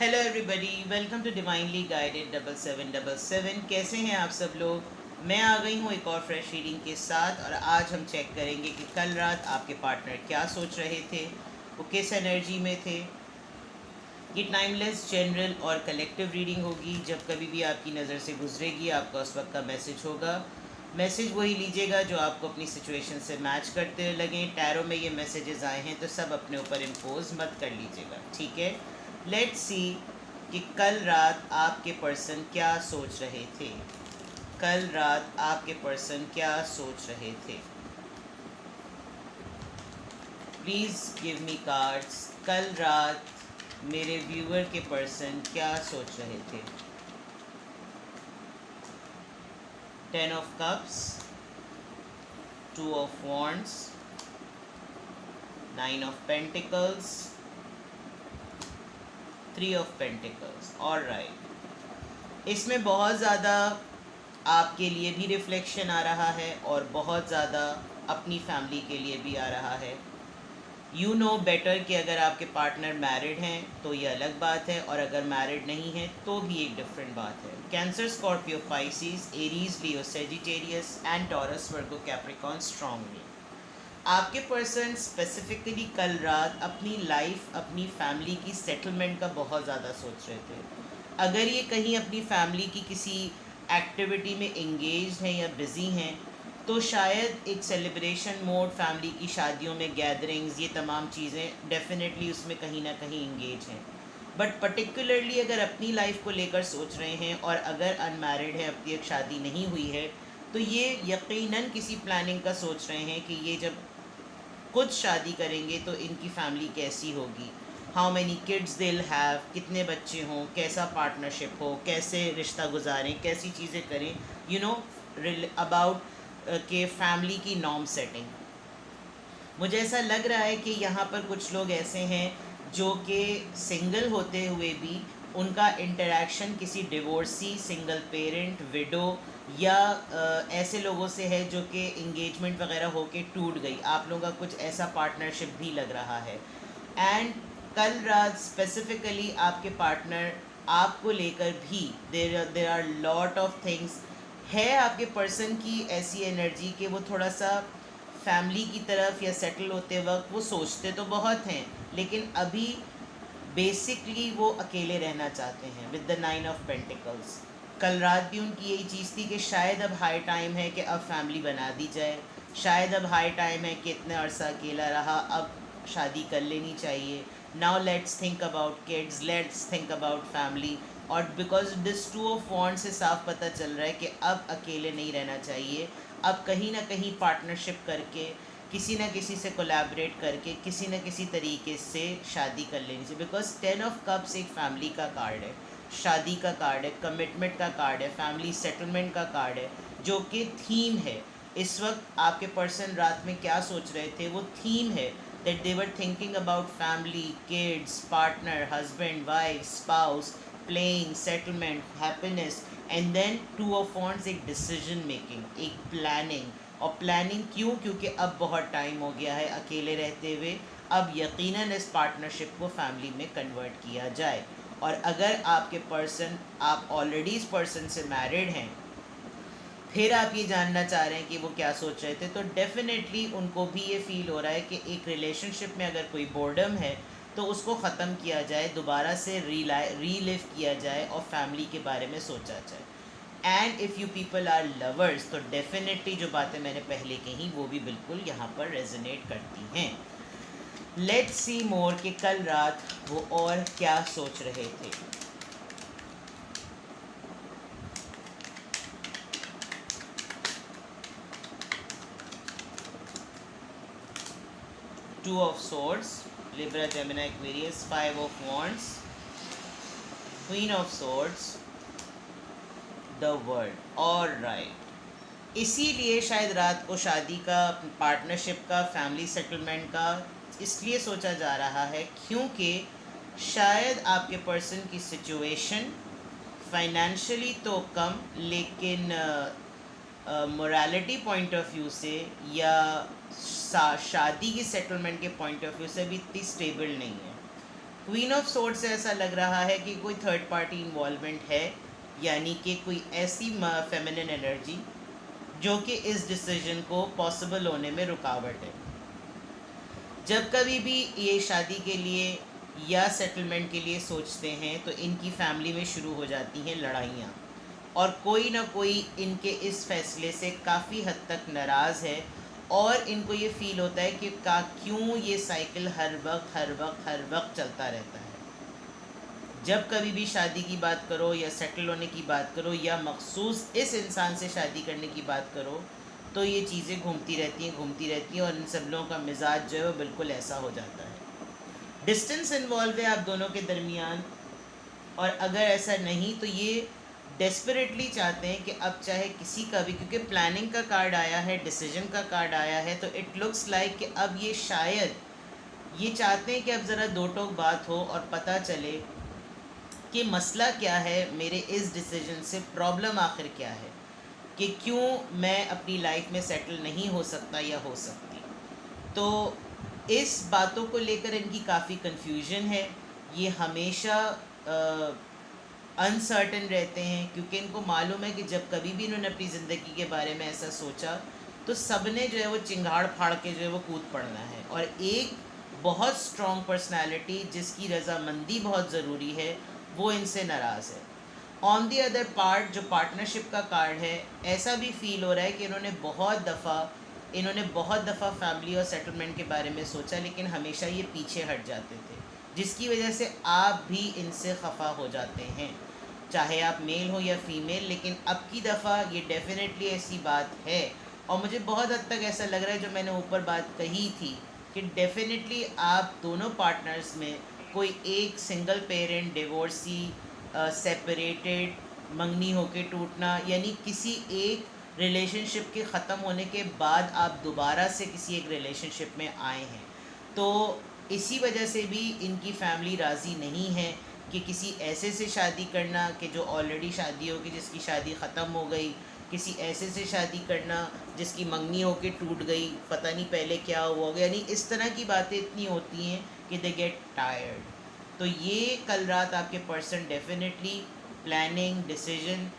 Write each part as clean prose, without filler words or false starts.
Hello everybody, welcome to divinely guided 7777। कैसे हैं आप सब लोग। मैं आ गई हूँ एक और फ्रेश रीडिंग के साथ, और आज हम चेक करेंगे कि कल रात आपके पार्टनर क्या सोच रहे थे, वो किस एनर्जी में थे। ये टाइमलेस, जनरल और कलेक्टिव रीडिंग होगी। जब कभी भी आपकी नज़र से गुजरेगी आपका उस वक्त का मैसेज होगा। मैसेज वही लीजिएगा जो आपको अपनी सिचुएशन से मैच करते हुए लगें। टैरो में ये मैसेजेस आए हैं तो सब अपने ऊपर इम्पोज मत कर लीजिएगा, ठीक है। लेट्स सी कि कल रात आपके पर्सन क्या सोच रहे थे। कल रात आपके पर्सन क्या सोच रहे थे। Please give me cards. कल रात मेरे व्यूअर के पर्सन क्या सोच रहे थे। 10 of cups, 2 of wands, 9 of pentacles, 3 of pentacles. Alright, इसमें बहुत ज़्यादा आपके लिए भी रिफ्लेक्शन आ रहा है और बहुत ज़्यादा अपनी फैमिली के लिए भी आ रहा है। यू नो बेटर कि अगर आपके पार्टनर मैरिड हैं तो ये अलग बात है, और अगर मैरिड नहीं है तो भी एक डिफरेंट बात है। Cancer, Scorpio, Pisces, Aries, Leo, Sagittarius and taurus, Virgo, Capricorn strongly. आपके पर्सन स्पेसिफिकली कल रात अपनी लाइफ, अपनी फैमिली की सेटलमेंट का बहुत ज़्यादा सोच रहे थे। अगर ये कहीं अपनी फैमिली की किसी एक्टिविटी में एंगेज हैं या बिज़ी हैं तो शायद एक सेलिब्रेशन मोड, फैमिली की शादियों में गैदरिंग्स, ये तमाम चीज़ें डेफिनेटली उसमें कहीं ना कहीं इंगेज हैं। बट पर्टिकुलरली अगर अपनी लाइफ को लेकर सोच रहे हैं और अगर अनमैरिड है, अब तक शादी नहीं हुई है, तो ये यकीनन किसी प्लानिंग का सोच रहे हैं कि ये जब खुद शादी करेंगे तो इनकी फैमिली कैसी होगी, हाउ मैनी किड्स दिल हैव, कितने बच्चे हों, कैसा पार्टनरशिप हो, कैसे रिश्ता गुजारें, कैसी चीज़ें करें, यू नो अबाउट के फैमिली की नॉर्म सेटिंग। मुझे ऐसा लग रहा है कि यहाँ पर कुछ लोग ऐसे हैं जो कि सिंगल होते हुए भी उनका इंटरेक्शन किसी डिवोर्सी, सिंगल पेरेंट, विडो या ऐसे लोगों से है जो कि इंगेजमेंट वगैरह होके टूट गई। आप लोगों का कुछ ऐसा पार्टनरशिप भी लग रहा है। एंड कल रात स्पेसिफिकली आपके पार्टनर आपको लेकर भी there are lot of things है। आपके पर्सन की ऐसी एनर्जी कि वो थोड़ा सा फैमिली की तरफ या सेटल होते वक्त वो सोचते तो बहुत हैं, लेकिन अभी बेसिकली वो अकेले रहना चाहते हैं विद द 9 ऑफ पेंटिकल्स। कल रात भी उनकी यही चीज़ थी कि शायद अब हाई टाइम है कि अब फैमिली बना दी जाए, शायद अब हाई टाइम है कि इतना अरसा अकेला रहा, अब शादी कर लेनी चाहिए। Now let's think about kids, let's think about family. और बिकॉज दिस 2 ऑफ वॉन्ड से साफ पता चल रहा है कि अब अकेले नहीं रहना चाहिए, अब कहीं ना कहीं पार्टनरशिप करके, किसी न किसी से कोलैबोरेट करके, किसी न किसी तरीके से शादी कर लेनी चाहिए। बिकॉज 10 ऑफ कप्स एक फैमिली का कार्ड है, शादी का कार्ड है, कमिटमेंट का कार्ड है, फैमिली सेटलमेंट का कार्ड है, जो कि थीम है। इस वक्त आपके पर्सन रात में क्या सोच रहे थे, वो थीम है that they were thinking about family, kids, partner, husband, wife, spouse, playing, settlement, happiness. And then 2 of wands एक डिसीजन मेकिंग, एक प्लानिंग। और प्लानिंग क्यों? क्योंकि अब बहुत टाइम हो गया है अकेले रहते हुए, अब यकीनन इस पार्टनरशिप को फैमिली में कन्वर्ट किया जाए। और अगर आपके पर्सन, आप ऑलरेडी इस पर्सन से मैरिड हैं, फिर आप ये जानना चाह रहे हैं कि वो क्या सोच रहे थे, तो डेफिनेटली उनको भी ये फील हो रहा है कि एक रिलेशनशिप में अगर कोई बोर्डम है तो उसको ख़त्म किया जाए, दोबारा से रीलिव किया जाए और फैमिली के बारे में सोचा जाए। And if you people are lovers तो डेफिनेटली जो बातें मैंने पहले कही वो भी बिल्कुल यहाँ पर रेजोनेट करती हैं। लेट्स सी मोर कि कल रात वो और क्या सोच रहे थे। 2 of swords, Libra, Gemini, Aquarius, 5 of wands, Queen of swords, the world. All right, इसीलिए शायद रात को शादी का, पार्टनरशिप का, फैमिली सेटलमेंट का इसलिए सोचा जा रहा है क्योंकि शायद आपके पर्सन की सिचुएशन फाइनेंशियली तो कम, लेकिन मोरालिटी पॉइंट ऑफ व्यू से या शादी की सेटलमेंट के पॉइंट ऑफ व्यू से भी इतनी स्टेबल नहीं है। क्वीन ऑफ सोर्ड से ऐसा लग रहा है कि कोई थर्ड पार्टी इन्वॉल्वमेंट है, यानी कि कोई ऐसी फेमिनिन एनर्जी जो कि इस डिसीजन को पॉसिबल होने में रुकावट है। जब कभी भी ये शादी के लिए या सेटलमेंट के लिए सोचते हैं तो इनकी फैमिली में शुरू हो जाती हैं लड़ाइयाँ, और कोई ना कोई इनके इस फैसले से काफ़ी हद तक नाराज़ है, और इनको ये फ़ील होता है कि क्यों ये साइकिल हर वक्त चलता रहता है। जब कभी भी शादी की बात करो या सेटल होने की बात करो या मखसूस इस इंसान से शादी करने की बात करो, तो ये चीज़ें घूमती रहती हैं और इन सब लोगों का मिजाज जो है वो बिल्कुल ऐसा हो जाता है। डिस्टेंस इन्वॉल्व है आप दोनों के दरमियान, और अगर ऐसा नहीं तो ये डेस्परेटली चाहते हैं कि अब चाहे किसी का भी, क्योंकि प्लानिंग का कार्ड आया है, डिसीजन का कार्ड आया है, तो इट लुक्स लाइक कि अब ये शायद ये चाहते हैं कि अब ज़रा दो टोक बात हो और पता चले कि मसला क्या है, मेरे इस डिसीजन से प्रॉब्लम आखिर क्या है, कि क्यों मैं अपनी लाइफ में सेटल नहीं हो सकता या हो सकती। तो इस बातों को लेकर इनकी काफ़ी कन्फ्यूजन है। ये हमेशा अनसर्टन रहते हैं, क्योंकि इनको मालूम है कि जब कभी भी इन्होंने अपनी ज़िंदगी के बारे में ऐसा सोचा तो सब ने जो है वो चिंगाड़ फाड़ के जो है वो कूद पड़ना है, और एक बहुत स्ट्रॉन्ग पर्सनालिटी जिसकी रजामंदी बहुत ज़रूरी है वो इनसे नाराज़ है। ऑन दी अदर पार्ट जो पार्टनरशिप का कार्ड है, ऐसा भी फील हो रहा है कि इन्होंने बहुत दफ़ा फैमिली और सेटलमेंट के बारे में सोचा, लेकिन हमेशा ये पीछे हट जाते थे, जिसकी वजह से आप भी इनसे खफा हो जाते हैं, चाहे आप मेल हो या फीमेल। लेकिन अब की दफ़ा ये डेफिनेटली ऐसी बात है, और मुझे बहुत हद तक ऐसा लग रहा है जो मैंने ऊपर बात कही थी कि डेफिनेटली आप दोनों पार्टनर्स में कोई एक सिंगल पेरेंट, डिवोर्सी, सेपरेटेड, मंगनी होके टूटना, यानी किसी एक रिलेशनशिप के ख़त्म होने के बाद आप दोबारा से किसी एक रिलेशनशिप में आए हैं। तो इसी वजह से भी इनकी फैमिली राज़ी नहीं है कि किसी ऐसे से शादी करना कि जो ऑलरेडी शादी होगी, जिसकी शादी ख़त्म हो गई, किसी ऐसे से शादी करना जिसकी मंगनी होके टूट गई, पता नहीं पहले क्या हुआ होगा, यानी इस तरह की बातें इतनी होती हैं कि दे गेट टायर्ड। तो ये कल रात आपके पर्सन डेफिनेटली प्लानिंग, डिसीजन,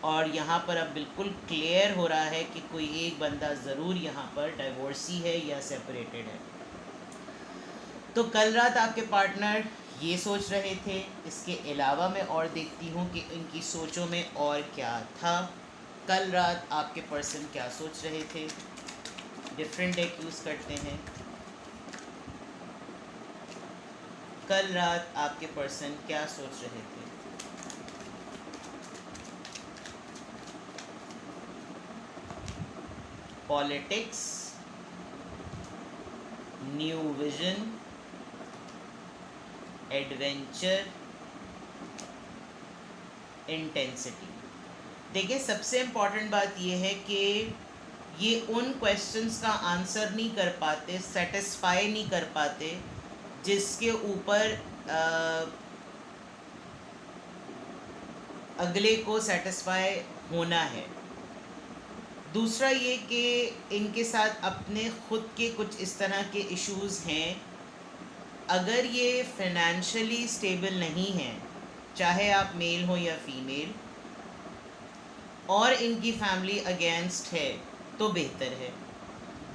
और यहाँ पर अब बिल्कुल क्लियर हो रहा है कि कोई एक बंदा ज़रूर यहाँ पर डाइवोर्सी है या सेपरेटेड है। तो कल रात आपके पार्टनर ये सोच रहे थे। इसके अलावा मैं और देखती हूँ कि इनकी सोचों में और क्या था। कल रात आपके पर्सन क्या सोच रहे थे, डिफरेंट डेक यूज़ करते हैं। कल रात आपके पर्सन क्या सोच रहे थे। Politics, new vision, adventure, intensity. देखिए, सबसे इम्पॉर्टेंट बात यह है कि ये उन क्वेश्चंस का आंसर नहीं कर पाते, सेटिस्फाई नहीं कर पाते जिसके ऊपर अगले को सेटिस्फाई होना है। दूसरा ये कि इनके साथ अपने ख़ुद के कुछ इस तरह के इश्यूज़ हैं। अगर ये फाइनेंशियली स्टेबल नहीं हैं, चाहे आप मेल हो या फीमेल, और इनकी फैमिली अगेंस्ट है तो बेहतर है।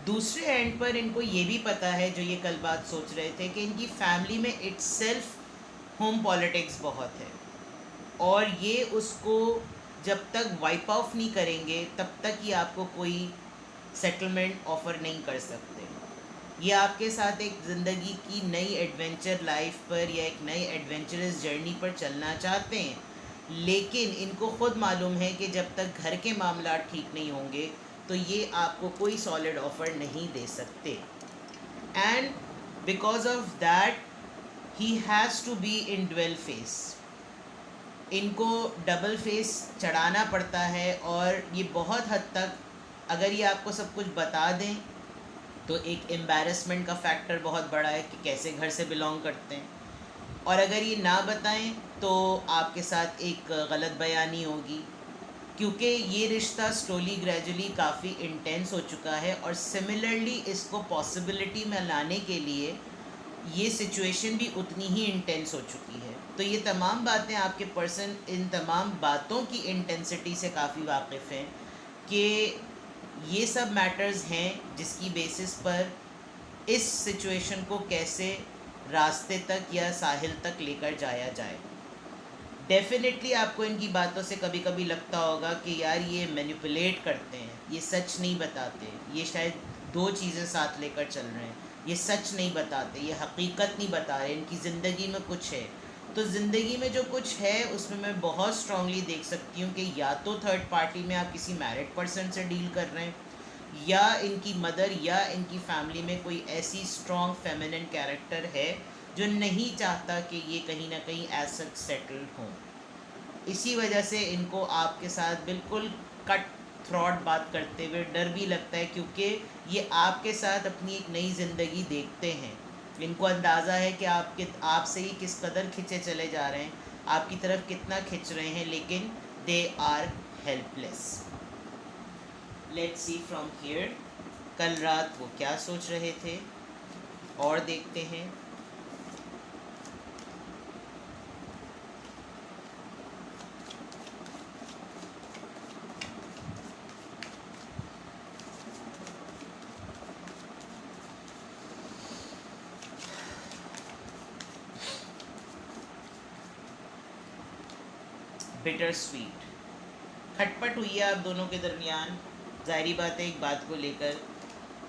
दूसरे एंड पर इनको ये भी पता है, जो ये कल बात सोच रहे थे, कि इनकी फैमिली में इट्सेल्फ होम पॉलिटिक्स बहुत है, और ये उसको जब तक वाइप ऑफ नहीं करेंगे तब तक ये आपको कोई सेटलमेंट ऑफ़र नहीं कर सकते। ये आपके साथ एक ज़िंदगी की नई एडवेंचर लाइफ पर या एक नई एडवेंचरस जर्नी पर चलना चाहते हैं, लेकिन इनको ख़ुद मालूम है कि जब तक घर के मामला ठीक नहीं होंगे तो ये आपको कोई सॉलिड ऑफ़र नहीं दे सकते। And because of that he has to be in dual face. इनको डबल फेस चढ़ाना पड़ता है, और ये बहुत हद तक, अगर ये आपको सब कुछ बता दें तो एक एम्बैरसमेंट का फैक्टर बहुत बड़ा है कि कैसे घर से बिलोंग करते हैं, और अगर ये ना बताएं तो आपके साथ एक गलत बयानी होगी, क्योंकि ये रिश्ता स्लोली ग्रेजुअली काफ़ी इंटेंस हो चुका है। और सिमिलरली इसको पॉसिबिलिटी में लाने के लिए ये सिचुएशन भी उतनी ही इंटेंस हो चुकी है। तो ये तमाम बातें आपके पर्सन इन तमाम बातों की इंटेंसिटी से काफ़ी वाकिफ़ हैं कि ये सब मैटर्स हैं जिसकी बेसिस पर इस सिचुएशन को कैसे रास्ते तक या साहिल तक लेकर जाया जाए। डेफिनेटली आपको इनकी बातों से कभी कभी लगता होगा कि यार ये मैनिपुलेट करते हैं, ये सच नहीं बताते, ये शायद दो चीज़ें साथ लेकर चल रहे हैं, ये सच नहीं बताते, ये हकीकत नहीं बता रहे, इनकी ज़िंदगी में कुछ है। तो ज़िंदगी में जो कुछ है उसमें मैं बहुत स्ट्रांगली देख सकती हूँ कि या तो थर्ड पार्टी में आप किसी मैरिड पर्सन से डील कर रहे हैं, या इनकी मदर या इनकी फैमिली में कोई ऐसी स्ट्रॉन्ग फेमिनिन कैरेक्टर है जो नहीं चाहता कि ये कहीं ना कहीं एज सच सेटल्ड हों। इसी वजह से इनको आपके साथ बिल्कुल कट थ्रॉट बात करते हुए डर भी लगता है, क्योंकि ये आपके साथ अपनी एक नई ज़िंदगी देखते हैं। इनको अंदाज़ा है कि आपसे ही किस कदर खिंचे चले जा रहे हैं, आपकी तरफ कितना खिंच रहे हैं, लेकिन they are helpless. Let's see from here कल रात वो क्या सोच रहे थे और देखते हैं। बिटर स्वीट, खटपट हुई है आप दोनों के दरमियान, ज़ाहिरी बात है एक बात को लेकर।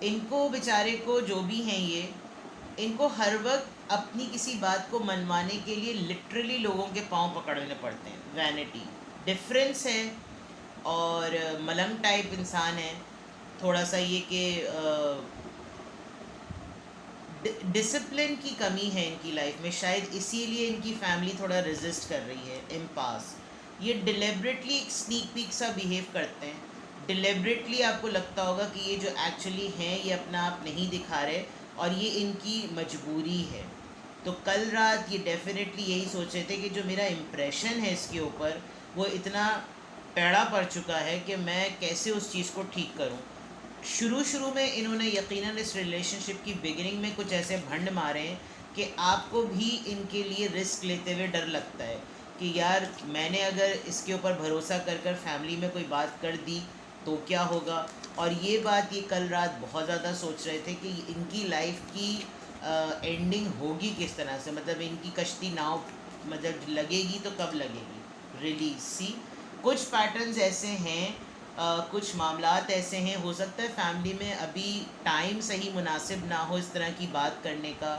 इनको बेचारे को जो भी हैं ये, इनको हर वक्त अपनी किसी बात को मनवाने के लिए लिटरली लोगों के पांव पकड़ने पड़ते हैं। वैनिटी डिफरेंस है, और मलंग टाइप इंसान है थोड़ा सा, ये कि डिसिप्लिन की कमी है इनकी लाइफ में, शायद इसीलिए इनकी फैमिली थोड़ा रेजिस्ट कर रही है। इम्पास, ये डिलेबरेटली एक स्नीक पीक सा बिहेव करते हैं। डिलेबरेटली आपको लगता होगा कि ये जो एक्चुअली हैं ये अपना आप नहीं दिखा रहे और ये इनकी मजबूरी है। तो कल रात ये डेफिनेटली यही सोच रहे थे कि जो मेरा इम्प्रेशन है इसके ऊपर वो इतना टेढ़ा पड़ चुका है कि मैं कैसे उस चीज़ को ठीक करूं। शुरू में इन्होंने यकीनन इस रिलेशनशिप की बिगिनिंग में कुछ ऐसे भंड मारे हैं कि आपको भी इनके लिए रिस्क लेते हुए डर लगता है कि यार मैंने अगर इसके ऊपर भरोसा कर कर फैमिली में कोई बात कर दी तो क्या होगा। और ये बात ये कल रात बहुत ज़्यादा सोच रहे थे कि इनकी लाइफ की एंडिंग होगी किस तरह से, मतलब इनकी कश्ती नाव मतलब लगेगी तो कब लगेगी। रिलीज सी कुछ पैटर्न्स ऐसे हैं, कुछ मामलात ऐसे हैं, हो सकता है फैमिली में अभी टाइम सही मुनासिब ना हो इस तरह की बात करने का,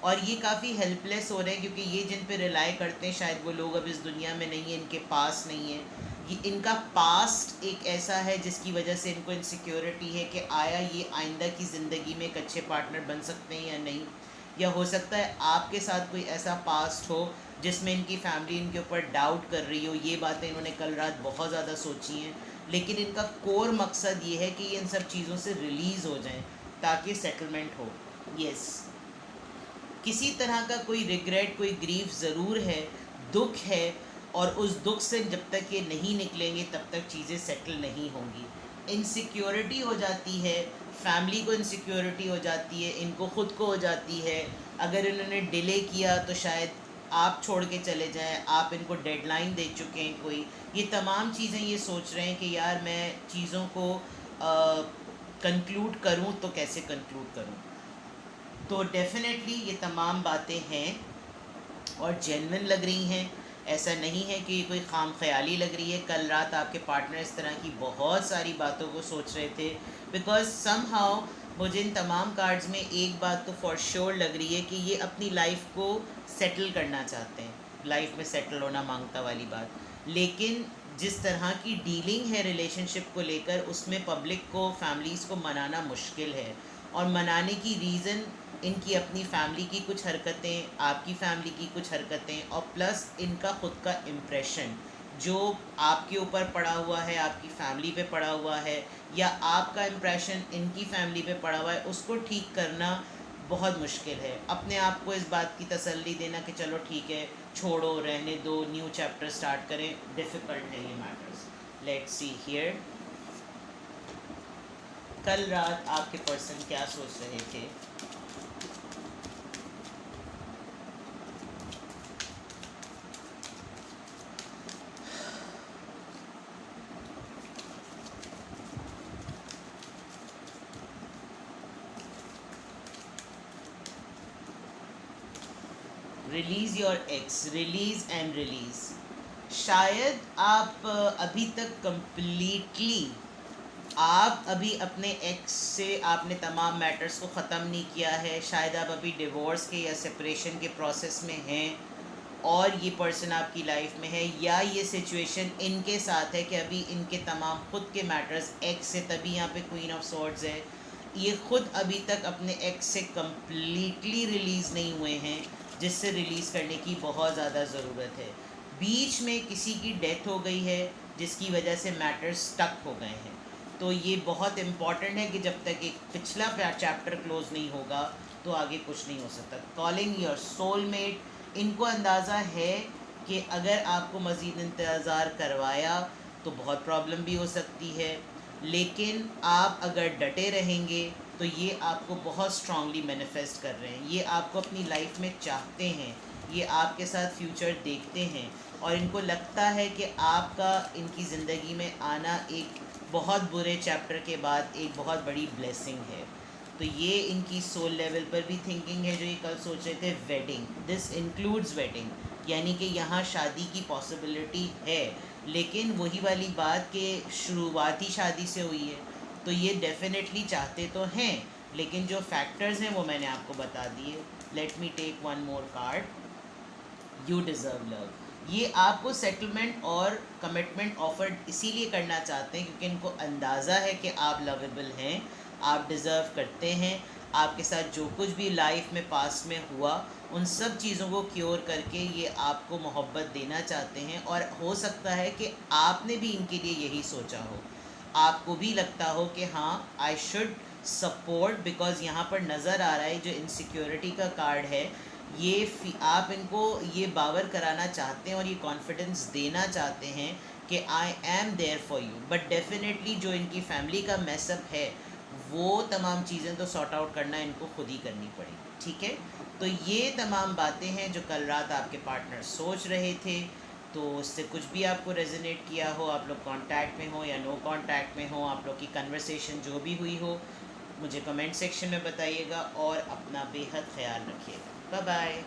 और ये काफ़ी हेल्पलेस हो रहे हैं क्योंकि ये जिन पे रिलाई करते हैं शायद वो लोग अब इस दुनिया में नहीं है, इनके पास नहीं है। ये इनका पास्ट एक ऐसा है जिसकी वजह से इनको इनसिक्योरिटी है कि आया ये आइंदा की ज़िंदगी में एक अच्छे पार्टनर बन सकते हैं या नहीं। या हो सकता है आपके साथ कोई ऐसा पास्ट हो जिसमें इनकी फैमिली इनके ऊपर डाउट कर रही हो। ये बातें इन्होंने कल रात बहुत ज़्यादा सोची हैं, लेकिन इनका कोर मकसद ये है कि ये इन सब चीज़ों से रिलीज़ हो जाएं ताकि सेटलमेंट हो। यस, किसी तरह का कोई रिग्रेट, कोई ग्रीफ ज़रूर है, दुख है, और उस दुख से जब तक ये नहीं निकलेंगे तब तक चीज़ें सेटल नहीं होंगी। इनसिक्योरिटी हो जाती है, फैमिली को इनसिक्योरिटी हो जाती है, इनको ख़ुद को हो जाती है। अगर इन्होंने डिले किया तो शायद आप छोड़ के चले जाएं, आप इनको डेडलाइन दे चुके हैं कोई। ये तमाम चीज़ें ये सोच रहे हैं कि यार मैं चीज़ों को कंक्लूड करूं तो कैसे कंक्लूड करूं। तो डेफिनेटली ये तमाम बातें हैं और जेन्युइन लग रही हैं। ऐसा नहीं है कि ये कोई खाम ख्याली लग रही है। कल रात आपके पार्टनर इस तरह की बहुत सारी बातों को सोच रहे थे, बिकॉज समहाउ मुझे इन तमाम कार्ड्स में एक बात तो फॉर श्योर लग रही है कि ये अपनी लाइफ को सेटल करना चाहते हैं, लाइफ में सेटल होना मांगता वाली बात। लेकिन जिस तरह की डीलिंग है रिलेशनशिप को लेकर उसमें पब्लिक को, फैमिलीज़ को मनाना मुश्किल है। और मनाने की रीज़न इनकी अपनी फैमिली की कुछ हरकतें, आपकी फैमिली की कुछ हरकतें, और प्लस इनका ख़ुद का इम्प्रेशन जो आपके ऊपर पड़ा हुआ है, आपकी फैमिली पे पड़ा हुआ है, या आपका इम्प्रेशन इनकी फैमिली पे पड़ा हुआ है, उसको ठीक करना बहुत मुश्किल है। अपने आप को इस बात की तसल्ली देना कि चलो ठीक है, छोड़ो, रहने दो, न्यू चैप्टर स्टार्ट करें, डिफ़िकल्ट है ये मैटर्स। लेट्स सी हियर कल रात आपके पर्सन क्या सोच रहे थे। Release your x, release and release. शायद आप अभी तक कंप्लीटली आप अभी अपने एक्स से आपने तमाम मैटर्स को ख़त्म नहीं किया है, शायद आप अभी डिवोर्स के या सेपरेशन के प्रोसेस में हैं और ये पर्सन आपकी लाइफ में है, या ये सिचुएशन इनके साथ है कि अभी इनके तमाम ख़ुद के मैटर्स एक्स से, तभी यहाँ पे क्वीन ऑफ सॉर्ड्स है, ये ख़ुद अभी तक अपने एक्स से कम्प्लीटली रिलीज़ नहीं हुए हैं, जिससे रिलीज़ करने की बहुत ज़्यादा ज़रूरत है। बीच में किसी की डेथ हो गई है जिसकी वजह से मैटर्स स्टक हो गए हैं, तो ये बहुत इम्पॉर्टेंट है कि जब तक एक पिछला चैप्टर क्लोज नहीं होगा तो आगे कुछ नहीं हो सकता। कॉलिंग योर सोलमेट, इनको अंदाज़ा है कि अगर आपको मज़ीद इंतज़ार करवाया तो बहुत प्रॉब्लम भी हो सकती है, लेकिन आप अगर डटे रहेंगे तो ये आपको बहुत स्ट्रांगली मैनिफेस्ट कर रहे हैं, ये आपको अपनी लाइफ में चाहते हैं, ये आपके साथ फ्यूचर देखते हैं और इनको लगता है कि आपका इनकी ज़िंदगी में आना एक बहुत बुरे चैप्टर के बाद एक बहुत बड़ी ब्लेसिंग है। तो ये इनकी सोल लेवल पर भी थिंकिंग है जो ये कल सोच रहे थे वेडिंग, दिस इंक्लूड्स वेडिंग, यानी कि यहाँ शादी की पॉसिबिलिटी है, लेकिन वही वाली बात कि शुरुआती शादी से हुई है, तो ये डेफिनेटली चाहते तो हैं, लेकिन जो फैक्टर्स हैं वो मैंने आपको बता दिए। Let me take one more card. You deserve love, ये आपको सेटलमेंट और कमिटमेंट ऑफर इसीलिए करना चाहते हैं क्योंकि इनको अंदाज़ा है कि आप लवेबल हैं, आप डिज़र्व करते हैं, आपके साथ जो कुछ भी लाइफ में पास में हुआ उन सब चीज़ों को क्योर करके ये आपको मोहब्बत देना चाहते हैं। और हो सकता है कि आपने भी इनके लिए यही सोचा हो, आपको भी लगता हो कि हाँ आई शुड सपोर्ट, बिकॉज़ यहाँ पर नज़र आ रहा है जो इनसिक्योरिटी का कार्ड है, ये आप इनको ये बावर कराना चाहते हैं और ये कॉन्फिडेंस देना चाहते हैं कि I am there for you, but definitely जो इनकी फैमिली का मैसअप है वो तमाम चीज़ें तो सॉर्ट आउट करना इनको खुद ही करनी पड़ेगी, ठीक है। तो ये तमाम बातें हैं जो कल रात आपके पार्टनर सोच रहे थे, तो उससे कुछ भी आपको रेजोनेट किया हो, आप लोग कांटेक्ट में हो या नो कांटेक्ट में हो, आप लोग की कन्वर्सेशन जो भी हुई हो, मुझे कमेंट सेक्शन में बताइएगा और अपना बेहद ख्याल रखिएगा। Bye bye.